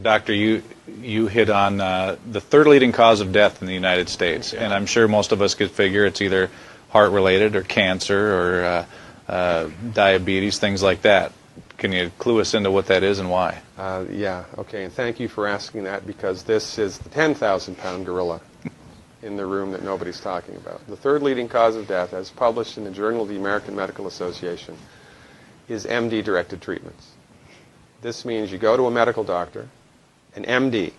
Doctor, you hit on the third leading cause of death in the United States, and I'm sure most of us could figure it's either heart-related or cancer or diabetes, things like that. Can you clue us into what that is and why? Yeah, okay, and thank you for asking that, because this is the 10,000-pound gorilla in the room that nobody's talking about. The third leading cause of death, as published in the Journal of the American Medical Association, is MD-directed treatments. This means you go to a medical doctor, an MD.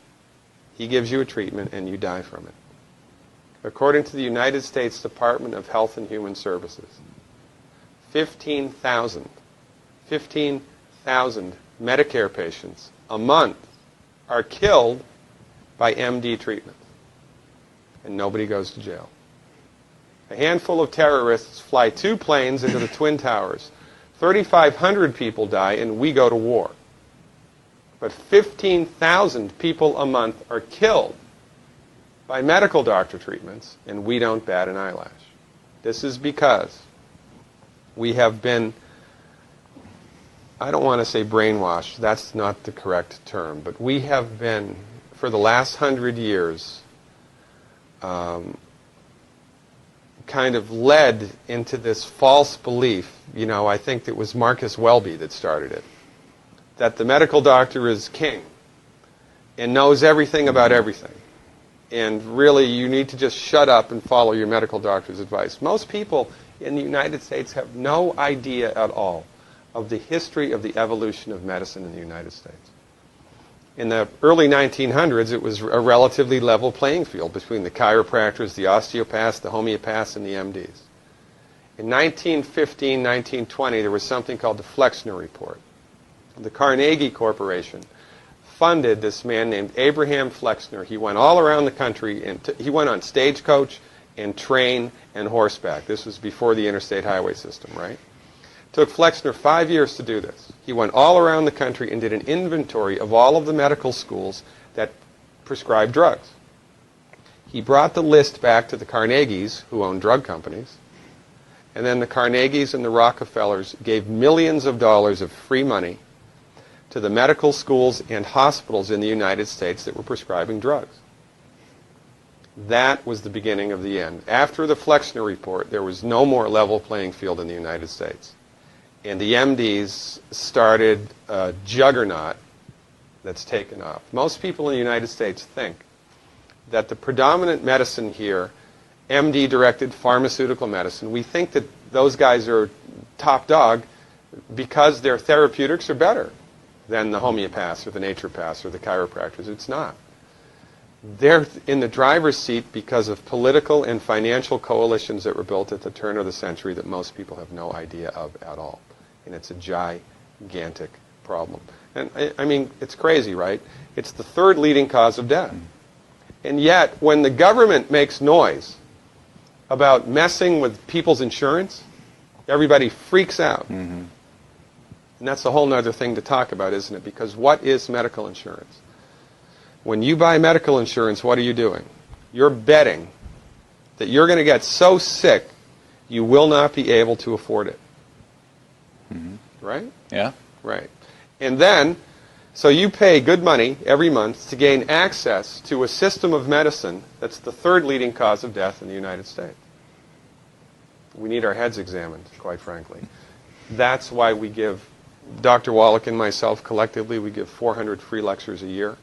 He gives you a treatment and you die from it. According to the United States Department of Health and Human Services, 15,000 Medicare patients a month are killed by MD treatment. And nobody goes to jail. A handful of terrorists fly 2 planes into the Twin Towers. 3,500 people die and we go to war. But 15,000 people a month are killed by medical doctor treatments, and we don't bat an eyelash. This is because we have been, I don't want to say brainwashed, that's not the correct term, but we have been, for the last 100 years, kind of led into this false belief. You know, I think it was Marcus Welby that started it, that the medical doctor is king and knows everything about everything. And really, you need to just shut up and follow your medical doctor's advice. Most people in the United States have no idea at all of the history of the evolution of medicine in the United States. In the early 1900s, it was a relatively level playing field between the chiropractors, the osteopaths, the homeopaths, and the MDs. In 1915, 1920, there was something called the Flexner Report. The Carnegie Corporation funded this man named Abraham Flexner. He went all around the country, and he went on stagecoach and train and horseback. This was before the interstate highway system, right? It took Flexner 5 years to do this. He went all around the country and did an inventory of all of the medical schools that prescribed drugs. He brought the list back to the Carnegies, who own drug companies, and then the Carnegies and the Rockefellers gave millions of dollars of free money to the medical schools and hospitals in the United States that were prescribing drugs. That was the beginning of the end. After the Flexner Report, there was no more level playing field in the United States. And the MDs started a juggernaut that's taken off. Most people in the United States think that the predominant medicine here, MD-directed pharmaceutical medicine, we think that those guys are top dog because their therapeutics are better than the homeopaths or the naturopaths or the chiropractors. It's not. They're in the driver's seat because of political and financial coalitions that were built at the turn of the century that most people have no idea of at all. And it's a gigantic problem. And I mean, it's crazy, right? It's the third leading cause of death. And yet, when the government makes noise about messing with people's insurance, everybody freaks out. And that's a whole other thing to talk about, isn't it? Because what is medical insurance? When you buy medical insurance, what are you doing? You're betting that you're going to get so sick you will not be able to afford it. Right? Yeah. Right. And then, so you pay good money every month to gain access to a system of medicine that's the third leading cause of death in the United States. We need our heads examined, quite frankly. That's why we give, Dr. Wallach and myself collectively, we give 400 free lectures a year.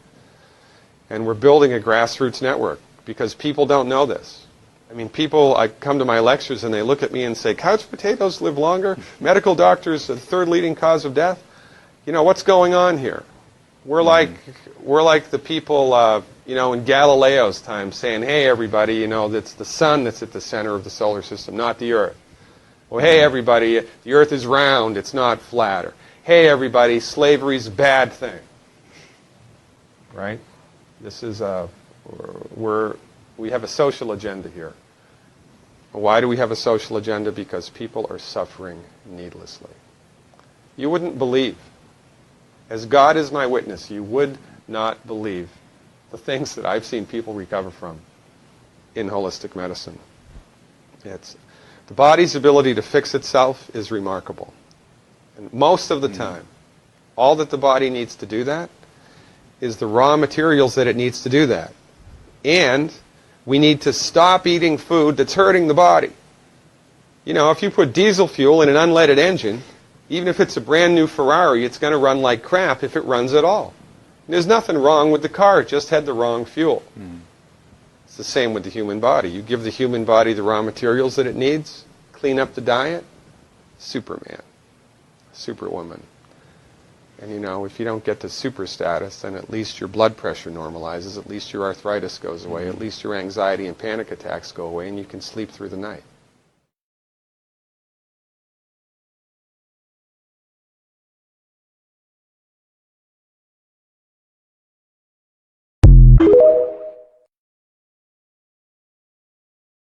And we're building a grassroots network because people don't know this. I mean, people, I come to my lectures and they look at me and say, couch potatoes live longer? Medical doctors are the third leading cause of death? You know, what's going on here? We're like the people, you know, in Galileo's time saying, hey, everybody, you know, it's the sun that's at the center of the solar system, not the earth. Well, hey, everybody, the earth is round, it's not flat. Or, hey, everybody, slavery's a bad thing. Right? This is we have a social agenda here. Why do we have a social agenda? Because people are suffering needlessly. You wouldn't believe, as God is my witness, you would not believe the things that I've seen people recover from in holistic medicine. The body's ability to fix itself is remarkable. And most of the time, all that the body needs to do that is the raw materials that it needs to do that. And we need to stop eating food that's hurting the body. You know, if you put diesel fuel in an unleaded engine, even if it's a brand new Ferrari, it's going to run like crap if it runs at all. And there's nothing wrong with the car, it just had the wrong fuel. It's the same with the human body. You give the human body the raw materials that it needs, clean up the diet, Superman, Superwoman. And you know, if you don't get to super status, then at least your blood pressure normalizes, at least your arthritis goes away, at least your anxiety and panic attacks go away, and you can sleep through the night.